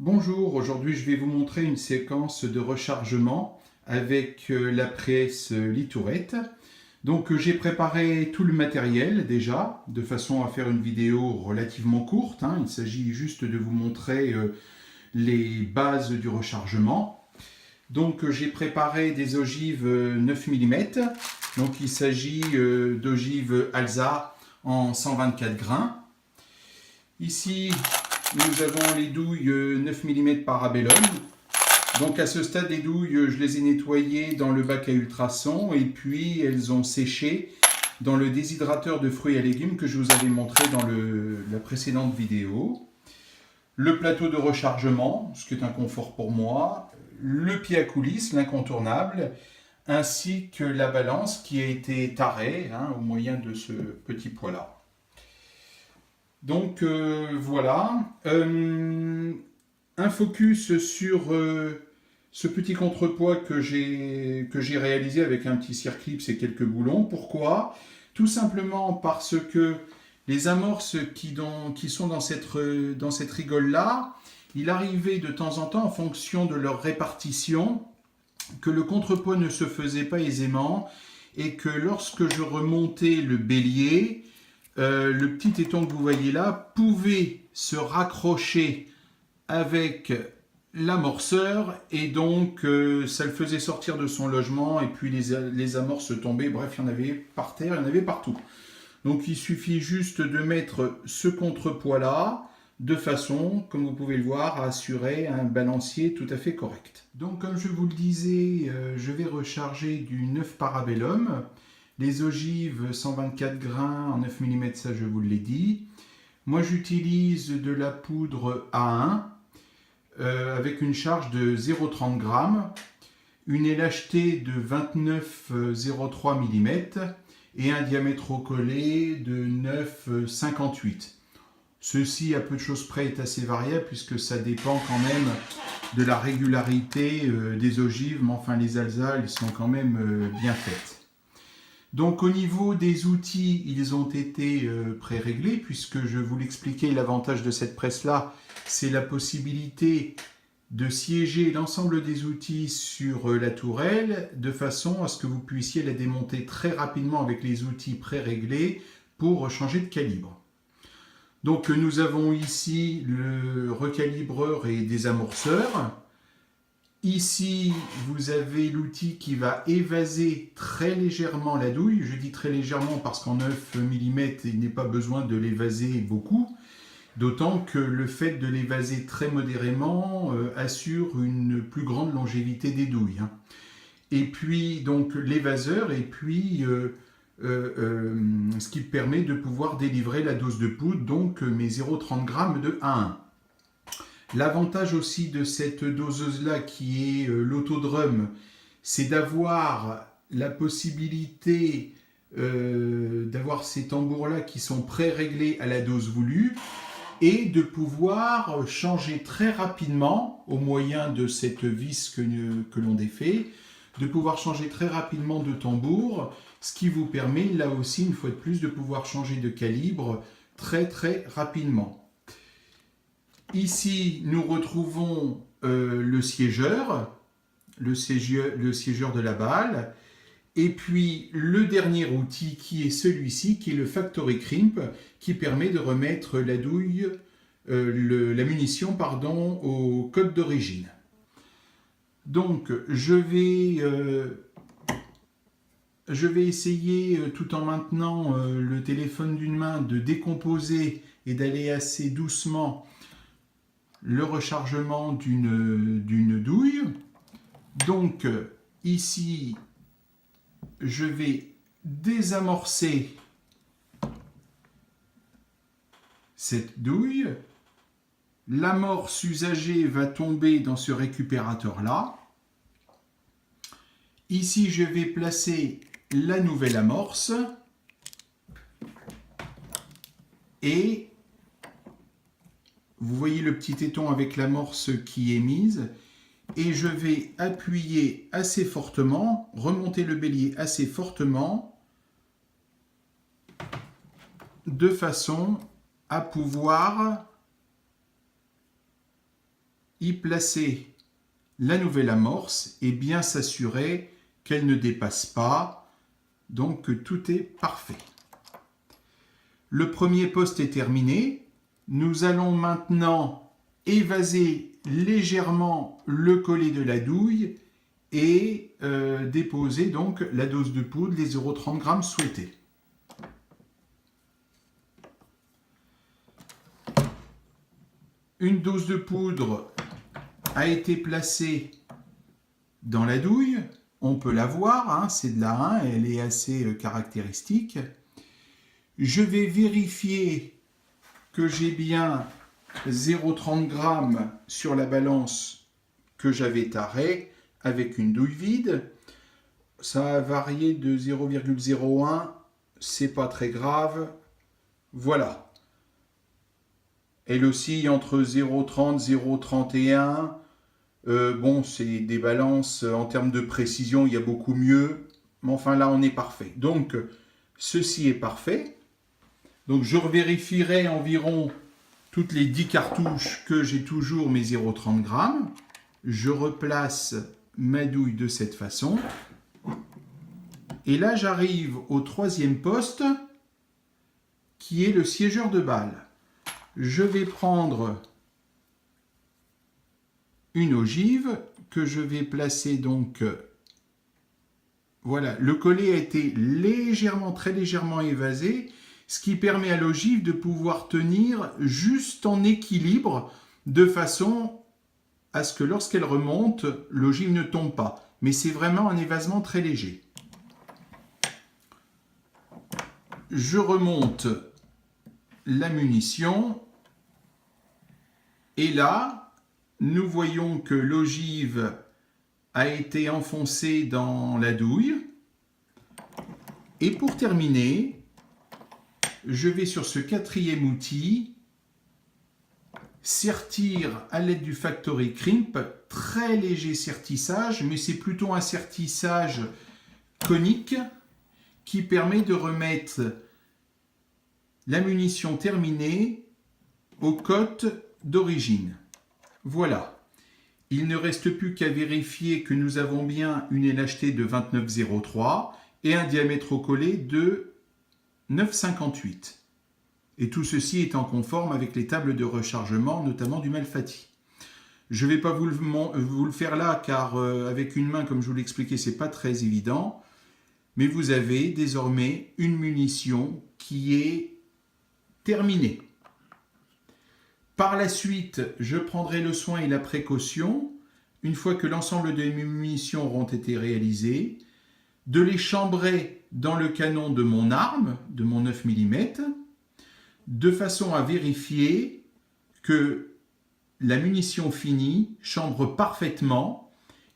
Bonjour, aujourd'hui je vais vous montrer une séquence de rechargement avec la presse Litourette. Donc j'ai préparé tout le matériel déjà, de façon à faire une vidéo relativement courte. Il s'agit juste de vous montrer les bases du rechargement. Donc j'ai préparé des ogives 9 mm. Donc il s'agit d'ogives Alza en 124 grains. Ici, nous avons les douilles 9 mm Parabellum. Donc à ce stade, les douilles, je les ai nettoyées dans le bac à ultrasons et puis elles ont séché dans le déshydrateur de fruits et légumes que je vous avais montré dans la précédente vidéo. Le plateau de rechargement, ce qui est un confort pour moi, le pied à coulisses, l'incontournable, ainsi que la balance qui a été tarée au moyen de ce petit poids-là. Donc voilà, un focus sur ce petit contrepoids que j'ai réalisé avec un petit circlips et quelques boulons. Pourquoi? Tout simplement parce que les amorces qui sont dans cette rigole-là, il arrivait de temps en temps, en fonction de leur répartition, que le contrepoids ne se faisait pas aisément et que lorsque je remontais le bélier, le petit éton que vous voyez là pouvait se raccrocher avec l'amorceur et donc ça le faisait sortir de son logement et puis les amorces tombaient, bref il y en avait par terre, il y en avait partout. Donc il suffit juste de mettre ce contrepoids là de façon, comme vous pouvez le voir, à assurer un balancier tout à fait correct. Donc comme je vous le disais, je vais recharger du 9 Parabellum. Les ogives 124 grains en 9 mm, ça je vous l'ai dit. Moi j'utilise de la poudre A1 avec une charge de 0,30 g, une LHT de 29,03 mm et un diamètre au collet de 9,58. Ceci, à peu de choses près, est assez variable puisque ça dépend quand même de la régularité des ogives, mais enfin les Alza, elles sont quand même bien faites. Donc au niveau des outils, ils ont été pré-réglés puisque je vous l'expliquais, l'avantage de cette presse-là, c'est la possibilité de siéger l'ensemble des outils sur la tourelle de façon à ce que vous puissiez la démonter très rapidement avec les outils pré-réglés pour changer de calibre. Donc nous avons ici le recalibreur et des amorceurs. Ici, vous avez l'outil qui va évaser très légèrement la douille. Je dis très légèrement parce qu'en 9 mm, il n'est pas besoin de l'évaser beaucoup. D'autant que le fait de l'évaser très modérément assure une plus grande longévité des douilles. Et puis, donc, l'évaseur, et puis ce qui permet de pouvoir délivrer la dose de poudre, donc mes 0,30 g de A1. L'avantage aussi de cette doseuse-là, qui est l'autodrum, c'est d'avoir la possibilité d'avoir ces tambours-là qui sont pré-réglés à la dose voulue et de pouvoir changer très rapidement, au moyen de cette vis que l'on défait, de pouvoir changer très rapidement de tambour, ce qui vous permet, là aussi, une fois de plus, de pouvoir changer de calibre très très rapidement. Ici, nous retrouvons le siégeur de la balle, et puis le dernier outil qui est celui-ci, qui est le Factory Crimp, qui permet de remettre la douille, la munition, au code d'origine. Donc, je vais essayer, tout en maintenant le téléphone d'une main, de décomposer et d'aller assez doucement le rechargement d'une douille. Donc ici, je vais désamorcer cette douille. L'amorce usagée va tomber dans ce récupérateur-là. Ici, je vais placer la nouvelle amorce et vous voyez le petit éton avec l'amorce qui est mise, et je vais appuyer assez fortement, remonter le bélier assez fortement, de façon à pouvoir y placer la nouvelle amorce et bien s'assurer qu'elle ne dépasse pas, donc que tout est parfait. Le premier poste est terminé. Nous allons maintenant évaser légèrement le collet de la douille et déposer donc la dose de poudre, les 0,30 g souhaités. Une dose de poudre a été placée dans la douille. On peut la voir, hein, c'est de la 1, elle est assez caractéristique. Je vais vérifier que j'ai bien 0,30 g sur la balance que j'avais tarée avec une douille vide. Ça a varié de 0,01, c'est pas très grave. Voilà. Elle oscille entre 0,30 et 0,31. Bon, c'est des balances en termes de précision, il y a beaucoup mieux. Mais enfin là, on est parfait. Donc, ceci est parfait. Donc, je revérifierai environ toutes les 10 cartouches que j'ai toujours mes 0,30 g. Je replace ma douille de cette façon. Et là, j'arrive au troisième poste, qui est le siégeur de balle. Je vais prendre une ogive que je vais placer donc, voilà, le collet a été légèrement, très légèrement évasé, ce qui permet à l'ogive de pouvoir tenir juste en équilibre de façon à ce que lorsqu'elle remonte, l'ogive ne tombe pas. Mais c'est vraiment un évasement très léger. Je remonte la munition et là, nous voyons que l'ogive a été enfoncée dans la douille. Et pour terminer, je vais sur ce quatrième outil sertir à l'aide du Factory Crimp, très léger sertissage, mais c'est plutôt un sertissage conique qui permet de remettre la munition terminée aux cotes d'origine. Voilà. Il ne reste plus qu'à vérifier que nous avons bien une LHT de 29,03 et un diamètre au collet de 9,58. Et tout ceci étant conforme avec les tables de rechargement, notamment du Malfatti. Je ne vais pas vous le faire là, car avec une main, comme je vous l'expliquais, ce n'est pas très évident. Mais vous avez désormais une munition qui est terminée. Par la suite, je prendrai le soin et la précaution, une fois que l'ensemble de mes munitions auront été réalisées, de les chambrer dans le canon de mon arme, de mon 9 mm, de façon à vérifier que la munition finie chambre parfaitement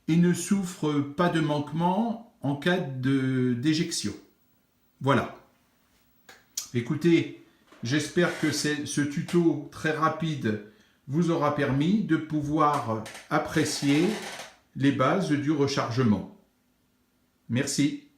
et ne souffre pas de manquement en cas d'éjection. Voilà. Écoutez, j'espère que ce tuto très rapide vous aura permis de pouvoir apprécier les bases du rechargement. Merci.